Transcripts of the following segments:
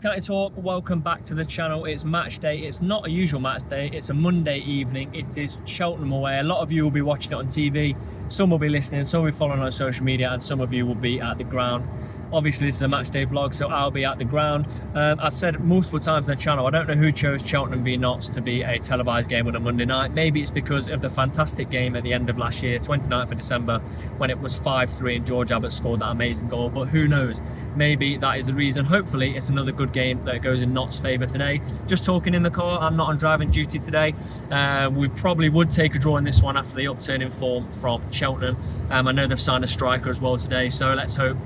Notts County Talk, welcome back to the channel. It's match day. It's not a usual match day, it's a Monday evening. It is Cheltenham away. A lot of you will be watching it on TV, some will be listening, some will be following on social media, and some of you will be at the ground. Obviously this is a match day vlog, so I'll be at the ground. I've said multiple times on the channel, I don't know who chose Cheltenham v Notts to be a televised game on a Monday night. Maybe it's because of the fantastic game at the end of last year, 29th of December, when it was 5-3 and George Abbott scored that amazing goal, but who knows? Maybe that is the reason. Hopefully it's another good game that goes in Notts' favour today. Just talking in the car, I'm not on driving duty today. We probably would take a draw in this one after the upturn in form from Cheltenham. I know they've signed a striker as well today, so let's hope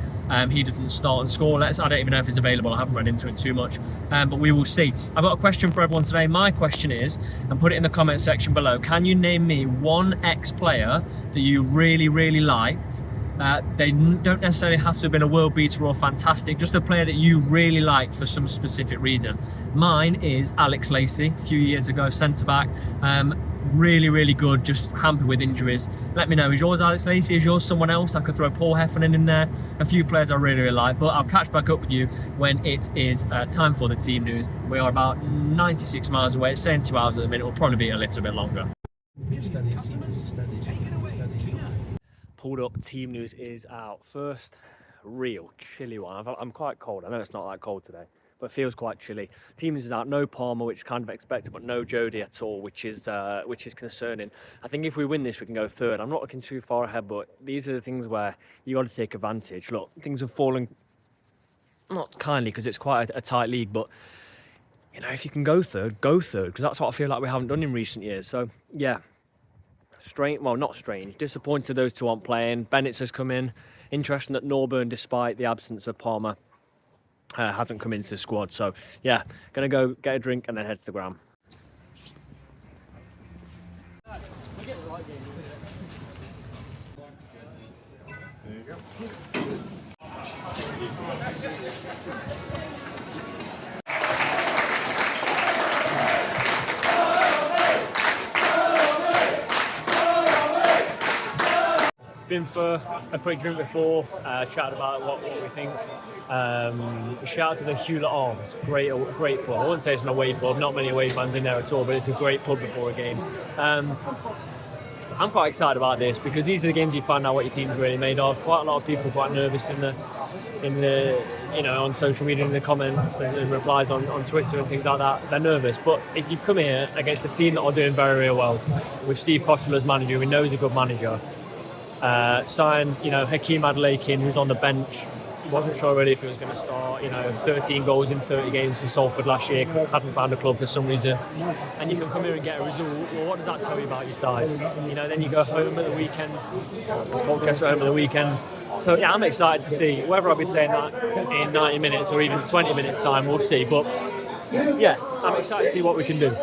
he doesn't start and score. I don't even know if it's available, I haven't read into it too much, but we will see. I've got a question for everyone today. My question is, and put it in the comment section below, can you name me one ex-player that you really liked? They don't necessarily have to have been a world beater or fantastic, just a player that you really liked for some specific reason. Mine is Alex Lacey, a few years ago, centre-back. Really good, just hampered with injuries. Let me know, is yours Alex Lacey? Is yours someone else? I could throw Paul Heffernan in there. A few players I really like, but I'll catch back up with you when it is time for the team news. We are about 96 miles away. It's saying 2 hours at the minute. It will probably be a little bit longer. Pulled up, team news is out. First real chilly one. I'm quite cold. I know it's not that cold today, but it feels quite chilly. Team news is out. No Palmer, which kind of expected, but no Jody at all, which is concerning. I think if we win this, we can go third. I'm not looking too far ahead, but these are the things where you got to take advantage. Look, things have fallen not kindly because it's quite a tight league, but you know, if you can go third, because that's what I feel like we haven't done in recent years. So yeah. Strange, well, not strange, disappointed those two aren't playing. Bennett's has come in. Interesting that Norburn, despite the absence of Palmer, hasn't come into the squad. So yeah, gonna go get a drink and then head to the ground. There you go. Been for a quick drink before, chatted about what we think. Shout out to the Hewlett Arms, great pub. I wouldn't say it's an away pub, not many away fans in there at all, but it's a great pub before a game. I'm quite excited about this because these are the games you find out what your team's really made of. Quite a lot of people quite nervous in the you know, on social media, in the comments and replies on Twitter and things like that. They're nervous, but if you come here against a team that are doing very well, with Steve Koshula as manager, we know he's a good manager. Signed, you know, Hakeem Adelakin, who's on the bench. Wasn't sure really if he was going to start. You know, 13 goals in 30 games for Salford last year. Hadn't found a club for some reason. And you can come here and get a result. Well, what does that tell you about your side? You know, then you go home at the weekend. It's Colchester home at the weekend. So yeah, I'm excited to see. Whether I'll be saying that in 90 minutes or even 20 minutes time, we'll see. But yeah, I'm excited to see what we can do.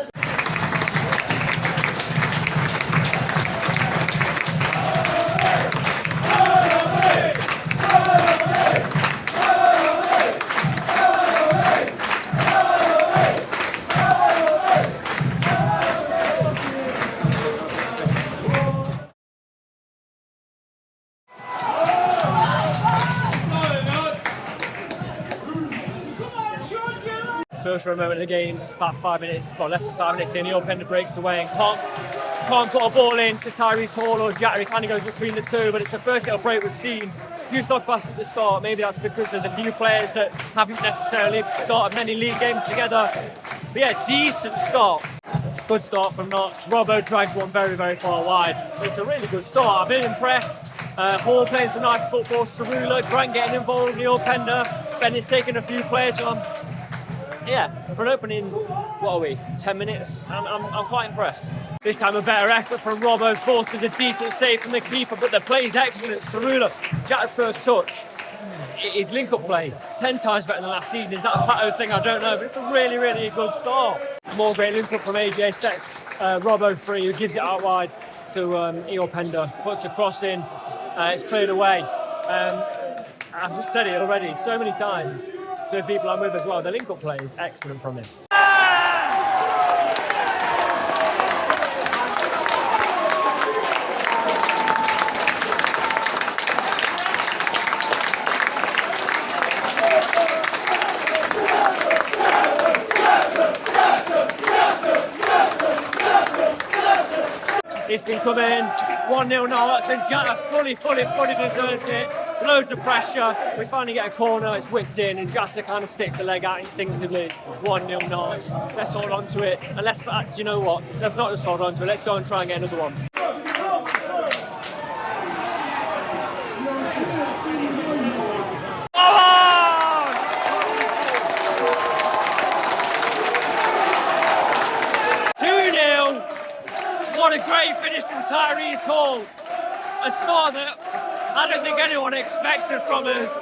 First moment of the game, about 5 minutes, well less than 5 minutes in, the opener breaks away and can't put a ball in to Tyrese Hall or Jatter. He kind of goes between the two, but it's the first little break we've seen. A few stock passes at the start. Maybe that's because there's a few players that haven't necessarily started many league games together. But yeah, decent start. Good start from Notts. Robbo drives one very far wide. It's a really good start. I've been impressed. Hall playing some nice football. Cerula, Grant getting involved, Neil Pender. Bennett's taking a few players on. Yeah, for an opening, what are we, 10 minutes? I'm quite impressed. This time a better effort from Robbo, forces a decent save from the keeper, but the play's excellent. Cerula, Jack's first touch. His link-up play, 10 times better than last season. Is that a plateau thing? I don't know, but it's a really good start. More great link-up from AJ, sets Robbo free, who gives it out wide to Neil Pender, puts the cross in, it's cleared away. I've just said it already so many times. To the people I'm with as well, the link-up play is excellent from him. It's been coming 1-0 Norwich, and Jata fully deserves it. Loads of pressure. We finally get a corner, it's whipped in, and Jata kind of sticks a leg out instinctively. 1-0 Norwich. Let's hold on to it. And let's, you know what? Let's not just hold on to it. Let's go and try and get another one. What a great finish from Tyrese Hall. A score that I don't think anyone expected from us.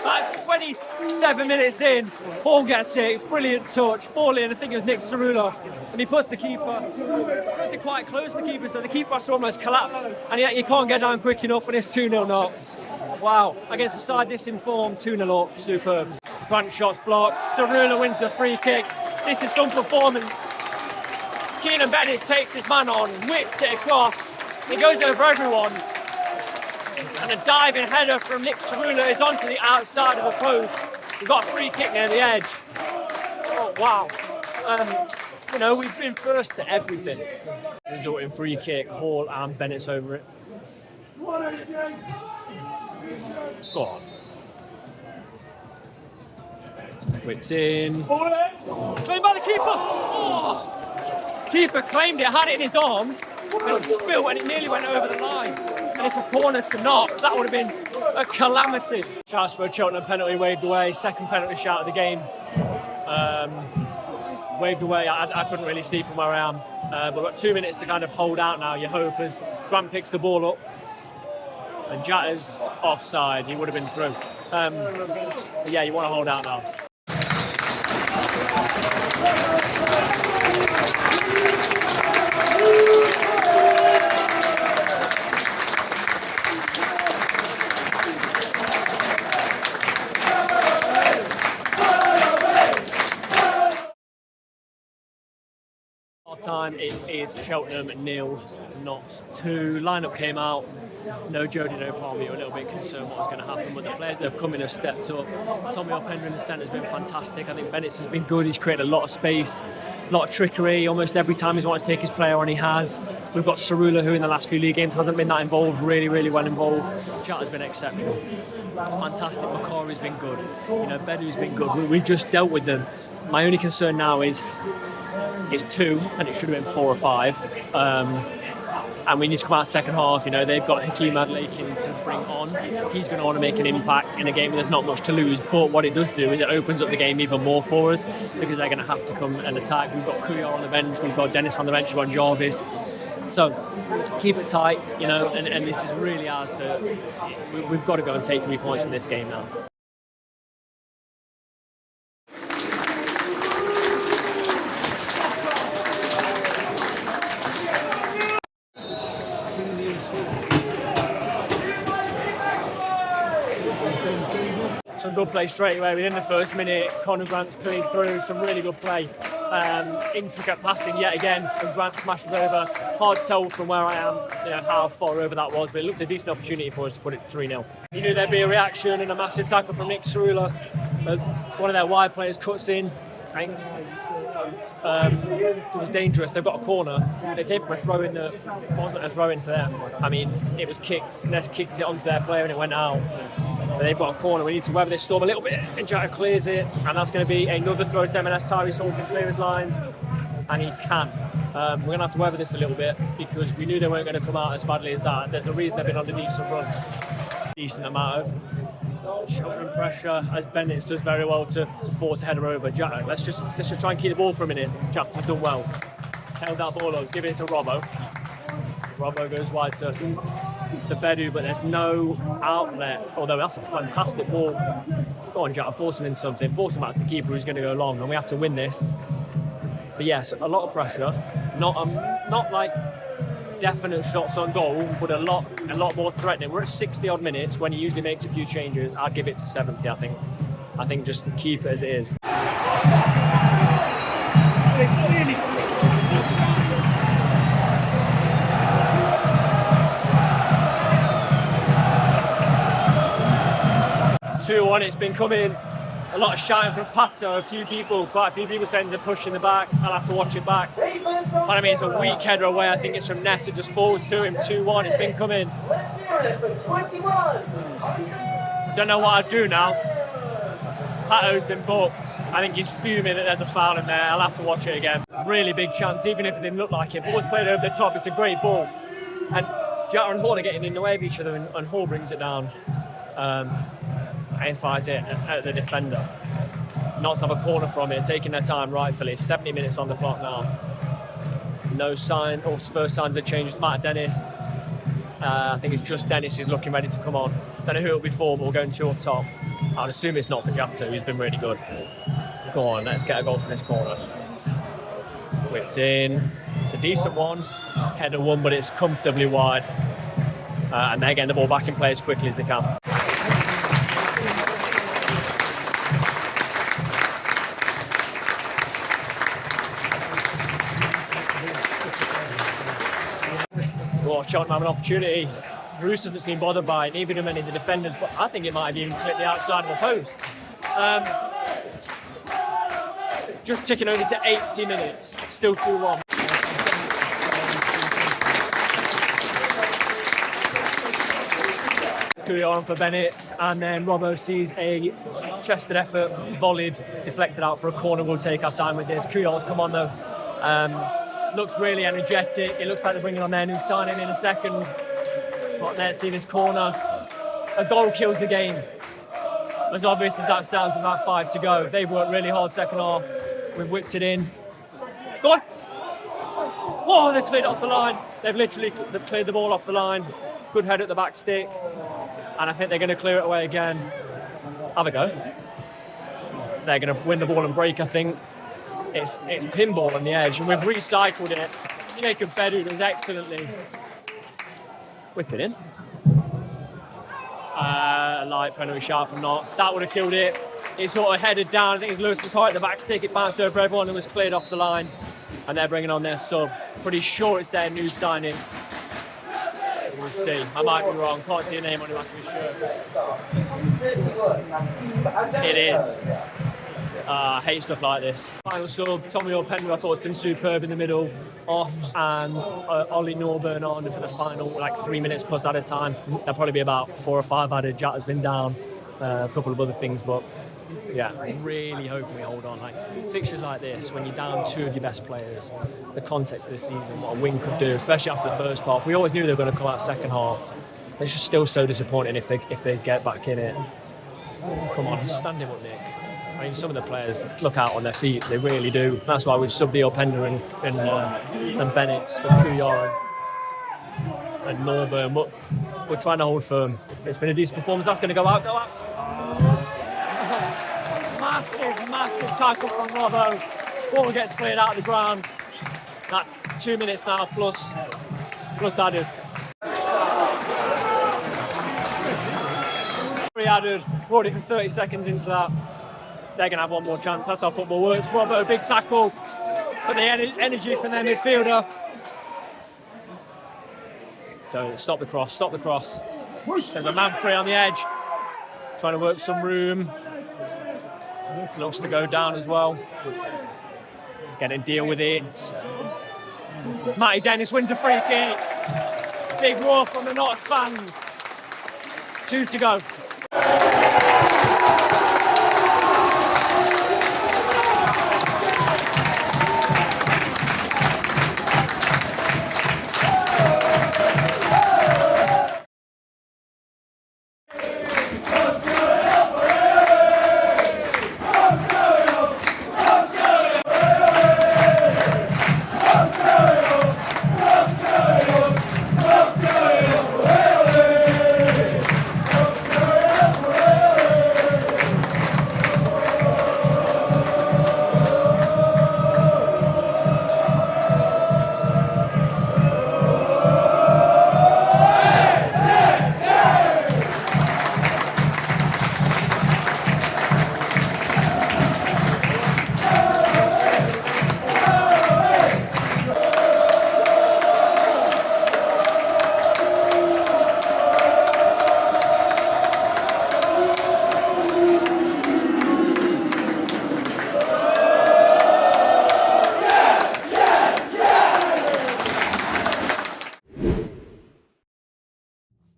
About 27 minutes in, Hall gets it, brilliant touch, ball in, I think it was Nick Cerula, and he puts it quite close to the keeper, so the keeper has to almost collapse, and yet you can't get down quick enough, and it's 2-0 Knox. Wow, against a side this informed, 2-0 up, superb. Grant shots blocked, Cerula wins the free kick. This is some performance. Keenan Bennett takes his man on, whips it across, he goes over everyone, and a diving header from Nick Cerula is onto the outside of the post. We've got a free kick near the edge. Oh, wow. You know, we've been first to everything. Resulting free kick, Hall and Bennett's over it. Go on. Whips in. Claimed by the keeper. Oh! Keeper claimed it, had it in his arms, but it spilled and it nearly went over the line. And it's a corner to Knox. That would have been a calamity. Shouts for a Cheltenham penalty waved away. Second penalty shout of the game. Waved away. I couldn't really see from where I am. But we've got 2 minutes to kind of hold out now. You hope as Grant picks the ball up. And Jata's offside. He would have been through. But yeah, you want to hold out now. Time it is Cheltenham 0, Knox 2. Lineup came out. No Jody, no Palmer. You're a little bit concerned what was going to happen, but the players that have come in have stepped up. Tommy Opender in the centre has been fantastic. I think Bennett's has been good. He's created a lot of space, a lot of trickery. Almost every time he's wanted to take his player on, he has. We've got Cerula, who in the last few league games hasn't been that involved, really well involved. Chat has been exceptional. Fantastic. McCory's been good. You know, Bedu's been good. We've just dealt with them. My only concern now is 2, and it should have been 4 or 5. And we need to come out second half. You know, they've got Hakeem Adelakin to bring on. He's going to want to make an impact in a game where there's not much to lose. But what it does do is it opens up the game even more for us, because they're going to have to come and attack. We've got Kuyar on the bench, we've got Dennis on the bench, we've got Jarvis. So keep it tight, you know, and this is really ours to. We've got to go and take 3 points in this game now. Some good play straight away within the first minute. Conor Grant's played through some really good play. Intricate passing yet again, and Grant smashes over. Hard to tell from where I am, you know, how far over that was, but it looked a decent opportunity for us to put it 3-0. You knew there'd be a reaction and a massive tackle from Nick Cerula as one of their wide players cuts in. It was dangerous. They've got a corner. They came from a throw-in that wasn't a throw-in to them. I mean, it was kicked. Ness kicked it onto their player and it went out. But they've got a corner. We need to weather this storm a little bit. And Jata clears it, and that's going to be another throw to M&S. Tyrese Hall can clear his lines, and he can. We're going to have to weather this a little bit because we knew they weren't going to come out as badly as that. There's a reason they've been on a decent run. Decent amount of Cheltenham pressure, as Bennett does very well to force a header over. Jata, let's just try and keep the ball for a minute. Jata's done well. Held that ball up, give it to Robbo. Robbo goes wide to Bedu, but there's no outlet. Although that's a fantastic ball. Go on, Jata, force him into something. Force him out to the keeper who's going to go long, and we have to win this. But yes, a lot of pressure. Not like definite shots on goal, but a lot more threatening. We're at 60 odd minutes when he usually makes a few changes. I'd give it to 70. I think just keep it as it is. They clearly pushed it. 2-1, it's been coming A lot of shouting from Pato, quite a few people saying there's a push in the back. I'll have to watch it back. But I mean, it's a weak header away. I think it's from Ness. It just falls to him, 2-1. It's been coming. Don't know what I'd do now. Pato's been booked. I think he's fuming that there's a foul in there. I'll have to watch it again. Really big chance, even if it didn't look like it. Ball's played over the top. It's a great ball. And Jota and Hall are getting in the way of each other, and Hall brings it down and fires it at the defender. Notts have a corner from it, taking their time rightfully. 70 minutes on the clock now. No sign, or first signs of change. It's Matt Dennis. I think it's just Dennis is looking ready to come on. Don't know who it'll be for, but we're going 2 up top. I'd assume it's not for Jota, who's been really good. Go on, let's get a goal from this corner. Whipped in. It's a decent one. Header one, but it's comfortably wide. And they're getting the ball back in play as quickly as they can. Oh, Cheltenham have an opportunity. Bruce doesn't seem bothered by it, neither do many of the defenders, but I think it might have even clipped the outside of the post. Just ticking over to 80 minutes, still 2-1. Couillon for Bennett, and then Robbo sees a chested effort, volleyed, deflected out for a corner. We'll take our time with this. Couillon's come on though. Looks really energetic. It looks like they're bringing on their new signing in a second. But let's see this corner. A goal kills the game. As obvious as that sounds with about 5 to go. They've worked really hard second half. We've whipped it in. Go on. Oh, they cleared it off the line. They've cleared the ball off the line. Good head at the back stick. And I think they're going to clear it away again. Have a go. They're going to win the ball and break, I think. It's pinball on the edge, and we've recycled it. Jacob Bedu does excellently. Whip it in. A light penalty shot from Notts. That would have killed it. It sort of headed down. I think it's Lewis McCoy at the back stick. It bounced over everyone and was cleared off the line. And they're bringing on their sub. Pretty sure it's their new signing. We'll see. I might be wrong. Can't see a name on the back of his shirt. It is. I hate stuff like this. Final sub, Tommy O'Penry, I thought has been superb in the middle, off, and Ollie Norburn on for the final, like 3 minutes plus added time. There'll probably be about 4 or 5 added. Jat has been down, a couple of other things, but yeah, really hoping we hold on. Like fixtures like this, when you're down 2 of your best players, the context of this season, what a win could do, especially after the first half. We always knew they were going to come out second half. It's just still so disappointing if they get back in it. Come on, stand him up, Nick. I mean, some of the players look out on their feet, they really do. That's why we've subbed the Openda and Bennett for Couillon and Norburn, but we're trying to hold firm. It's been a decent performance. That's going to go out. Massive tackle from Robbo. Ball gets cleared out of the ground. That 2 minutes now plus added. Added, already for 30 seconds into that. They're going to have one more chance. That's how football works. Robbo, big tackle. But the energy from their midfielder. Don't stop the cross. There's a man free on the edge. Trying to work some room. Looks to go down as well. Getting deal with it. Matty Dennis wins a free kick. Big roar from the Notts fans. 2 to go.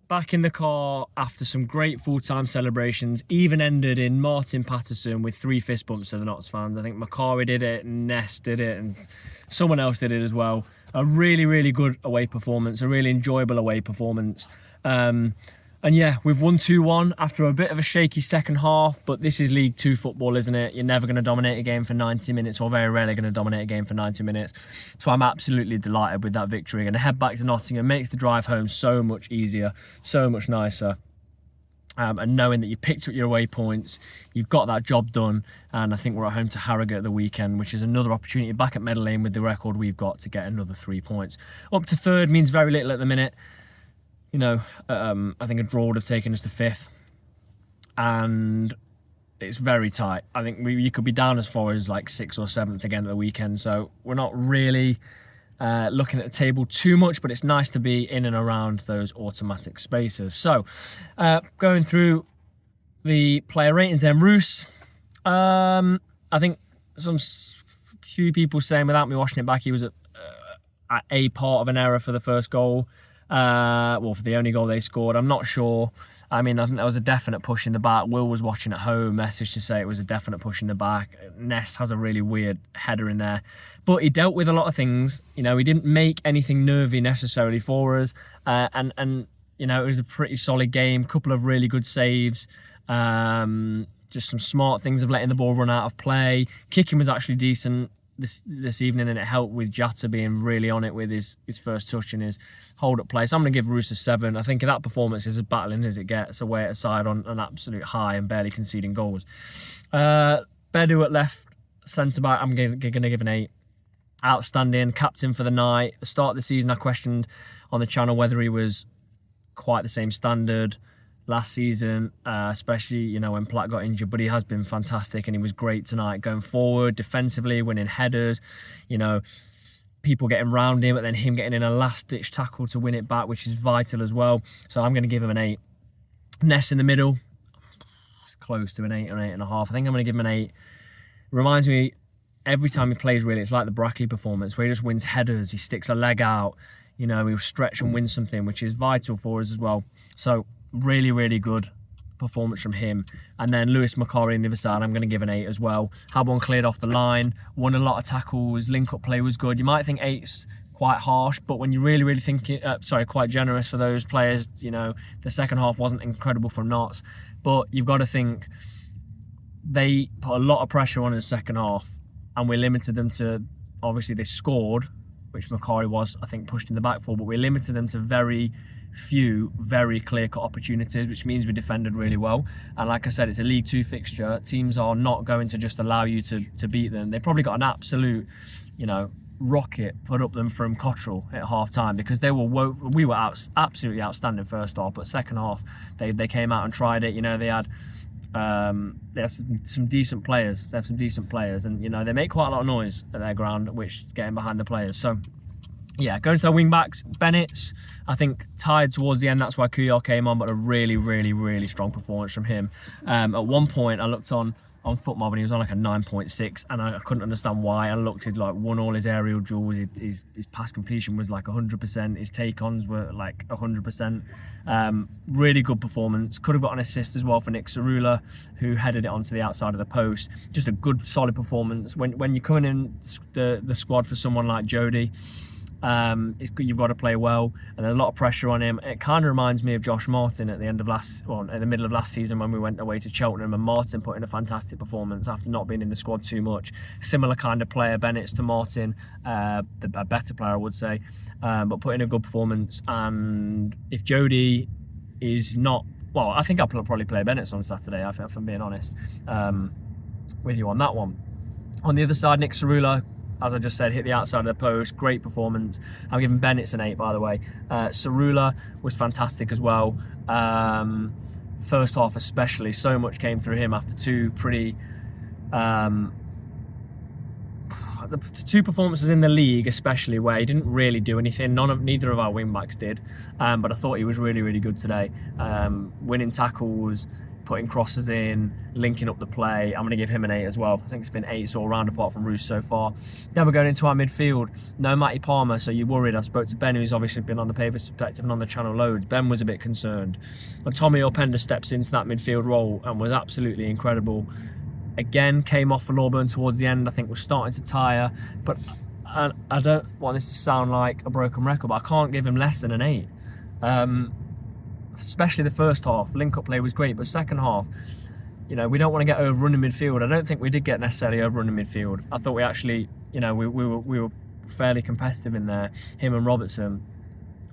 back in the car after some great full-time celebrations, even ended in Martin Patterson with 3 fist bumps to the Notts fans. I think Macari did it, Ness did it, and someone else did it as well. A really, really good away performance, a really enjoyable away performance. And yeah, we've won 2-1 after a bit of a shaky second half, but this is League 2 football, isn't it? You're never going to dominate a game for 90 minutes, or very rarely going to dominate a game for 90 minutes. So I'm absolutely delighted with that victory. And to head back to Nottingham makes the drive home so much easier, so much nicer. And knowing that you picked up your away points, you've got that job done, and I think we're at home to Harrogate at the weekend, which is another opportunity back at Meadow Lane with the record we've got to get another 3 points. Up to third means very little at the minute. You know, I think a draw would have taken us to 5th, and it's very tight. I think you could be down as far as like 6th or 7th again at the weekend, so we're not really looking at the table too much, but it's nice to be in and around those automatic spaces. So, going through the player ratings then, Roos, I think few people saying without me watching it back, he was at a part of an error for the first goal. Well, for the only goal they scored. I'm not sure. I mean, I think that was a definite push in the back. Will was watching at home, message to say it was a definite push in the back. Ness has a really weird header in there. But he dealt with a lot of things. You know, he didn't make anything nervy necessarily for us. And you know, it was a pretty solid game. Couple of really good saves. Just some smart things of letting the ball run out of play. Kicking was actually decent this evening, and it helped with Jata being really on it with his first touch and his hold-up play. So I'm going to give Roos a 7. I think that performance is as battling as it gets, away at a side on an absolute high and barely conceding goals. Bedu at left centre-back, I'm going to give an 8. Outstanding, captain for the night. At the start of the season, I questioned on the channel whether he was quite the same standard last season, especially, you know, when Platt got injured, but he has been fantastic, and he was great tonight going forward, defensively, winning headers, you know, people getting round him, but then him getting in a last-ditch tackle to win it back, which is vital as well. So I'm going to give him an 8. Ness in the middle, it's close to an 8 or 8.5. I think I'm going to give him an 8. Reminds me, every time he plays, really, it's like the Brackley performance, where he just wins headers, he sticks a leg out, you know, he'll stretch and win something, which is vital for us as well. So really, really good performance from him. And then Lewis Macari on the other side, I'm going to give an 8 as well. Had one cleared off the line, won a lot of tackles, link-up play was good. You might think 8's quite harsh, but when you really, really think it, quite generous for those players, you know, the second half wasn't incredible from Notts, but you've got to think they put a lot of pressure on in the second half, and we limited them to, obviously they scored, which Macari was, I think, pushed in the back for, but we limited them to very few very clear-cut opportunities, which means we defended really well. And like I said, it's a League 2 fixture. Teams are not going to just allow you to beat them. They probably got an absolute, you know, rocket put up them from Cottrell at half-time, because we were absolutely outstanding first half, but second half they came out and tried it. You know, they had some decent players. They have some decent players, and you know, they make quite a lot of noise at their ground, which is getting behind the players. So yeah, going to our wing backs, Bennett's, I think, tired towards the end. That's why Kuyar came on, but a really, really, really strong performance from him. At one point, I looked on FootMob and he was on like a 9.6, and I couldn't understand why. I looked, he'd like won all his aerial duels, his pass completion was like 100%, his take-ons were like 100%. Really good performance. Could have got an assist as well for Nick Cerula, who headed it onto the outside of the post. Just a good, solid performance. When you're coming in the squad for someone like Jody, you've got to play well, and there's a lot of pressure on him. It kind of reminds me of Josh Martin at the end of in the middle of last season, when we went away to Cheltenham, and Martin put in a fantastic performance after not being in the squad too much. Similar kind of player, Bennett's to Martin, a better player I would say, but put in a good performance. And if Jody is not, well, I think I'll probably play Bennett's on Saturday, if I'm being honest with you on that one. On the other side, Nick Cerula, as I just said, hit the outside of the post. Great performance. I'm giving Bennett's an 8, by the way. Cerula was fantastic as well. First half especially, so much came through him after two pretty... the two performances in the league especially, where he didn't really do anything. Neither of our wing backs did. But I thought he was really, really good today. Winning tackles, putting crosses in, linking up the play. I'm going to give him an 8 as well. I think it's been 8s all round apart from Roos so far. Then we're going into our midfield. No Matty Palmer, so you're worried. I spoke to Ben, who's obviously been on the Pavers Perspective and on the channel loads. Ben was a bit concerned. And Tommy Openda steps into that midfield role and was absolutely incredible. Again, came off for Norburn towards the end. I think was starting to tire. But I don't want this to sound like a broken record, but I can't give him less than an 8. Especially the first half. Link-up play was great, but second half, you know, we don't want to get overrun in midfield. I don't think we did get necessarily overrun in midfield. I thought we actually, you know, we were fairly competitive in there, him and Robertson.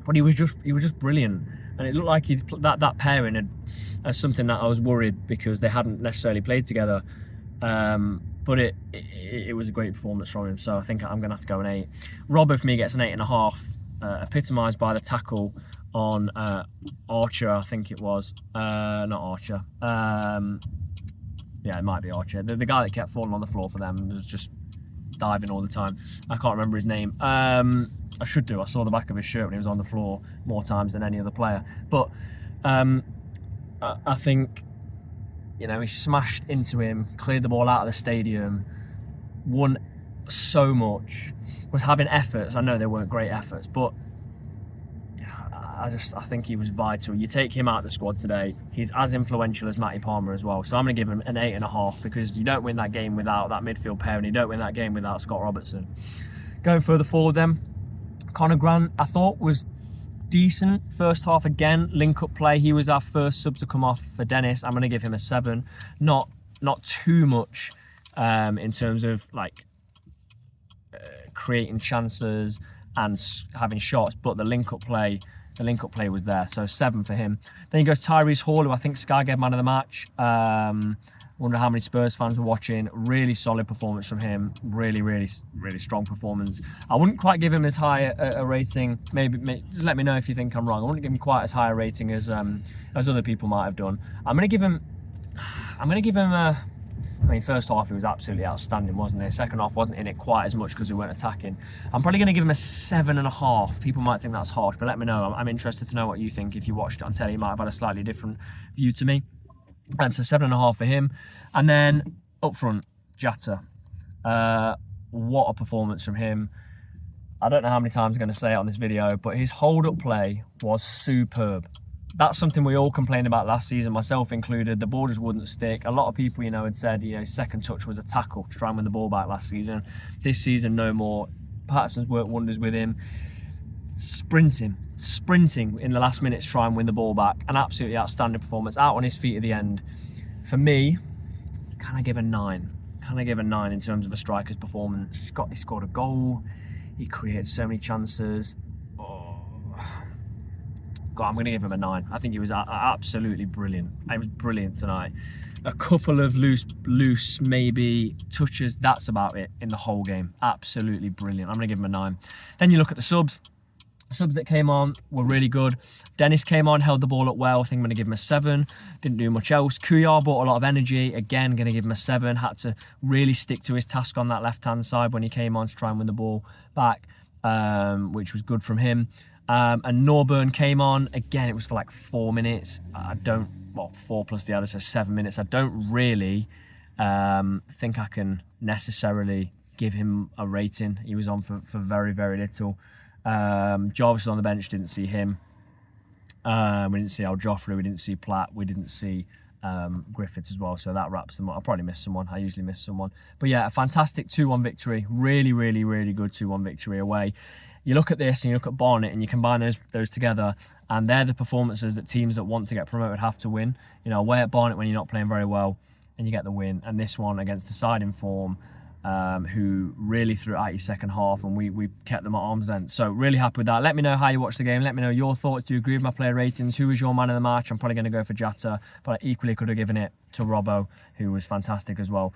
But he was just brilliant, and it looked like that pairing as something that I was worried because they hadn't necessarily played together. But it was a great performance from him, so I think I'm going to have to go an 8. Robbo for me gets an 8.5, epitomised by the tackle on Archer, I think it was. Not Archer. Yeah, it might be Archer. The guy that kept falling on the floor for them was just diving all the time. I can't remember his name. I should do. I saw the back of his shirt when he was on the floor more times than any other player. But I think, you know, he smashed into him, cleared the ball out of the stadium, won so much, was having efforts. I know they weren't great efforts, but I think he was vital. You take him out of the squad today, he's as influential as Matty Palmer as well. So I'm going to give him an 8.5 because you don't win that game without that midfield pair, and you don't win that game without Scott Robertson. Going further forward then, Conor Grant I thought was decent first half again. Link-up play, he was our first sub to come off for Dennis. I'm going to give him a 7. Not too much in terms of like creating chances and having shots, but the link-up play was there, so 7 for him. Then you go to Tyrese Hall, who I think Sky gave man of the match. Wonder how many Spurs fans were watching. Really solid performance from him. Really strong performance. I wouldn't quite give him as high a rating. Maybe just let me know if you think I'm wrong. I wouldn't give him quite as high a rating as other people might have done. I'm gonna give him a. I mean, first half he was absolutely outstanding, wasn't he? Second half wasn't in it quite as much because we weren't attacking. I'm probably going to give him a 7.5. People might think that's harsh, but let me know. I'm interested to know what you think. If you watched it on telly, you might have had a slightly different view to me. So 7.5 for him. And then up front, Jatta. What a performance from him. I don't know how many times I'm going to say it on this video, but his hold-up play was superb. That's something we all complained about last season, myself included. The ball just wouldn't stick. A lot of people, you know, had said, you know, second touch was a tackle to try and win the ball back last season. This season, no more. Patterson's worked wonders with him. Sprinting in the last minutes to try and win the ball back. An absolutely outstanding performance. Out on his feet at the end. For me, can I give a 9? Can I give a 9 in terms of a striker's performance? He scored a goal. He created so many chances. God, I'm going to give him a 9. I think he was absolutely brilliant. He was brilliant tonight. A couple of loose maybe touches. That's about it in the whole game. Absolutely brilliant. I'm going to give him a 9. Then you look at the subs. The subs that came on were really good. Dennis came on, held the ball up well. I think I'm going to give him a 7. Didn't do much else. Kuyar brought a lot of energy. Again, going to give him a 7. Had to really stick to his task on that left-hand side when he came on to try and win the ball back, which was good from him. And Norburn came on. Again, it was for like 4 minutes. 4 plus the other, so 7 minutes. I don't really think I can necessarily give him a rating. He was on for very little. Jarvis was on the bench, didn't see him. We didn't see Al Joffrey, we didn't see Platt, we didn't see Griffiths as well, so that wraps them up. I probably missed someone. I usually miss someone. But yeah, a fantastic 2-1 victory. Really good 2-1 victory away. You look at this and you look at Barnet and you combine those together, and they're the performances that teams that want to get promoted have to win. You know, away at Barnet when you're not playing very well and you get the win, and this one against the side in form who really threw it at you second half, and we kept them at arm's length. So really happy with that. Let me know how you watched the game. Let me know your thoughts. Do you agree with my player ratings? Who was your man of the match? I'm probably going to go for Jatta, but I equally could have given it to Robbo, who was fantastic as well.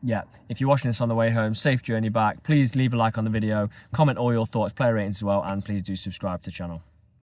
Yeah, if you're watching this on the way home, safe journey back. Please leave a like on the video, comment all your thoughts, player ratings as well, and please do subscribe to the channel.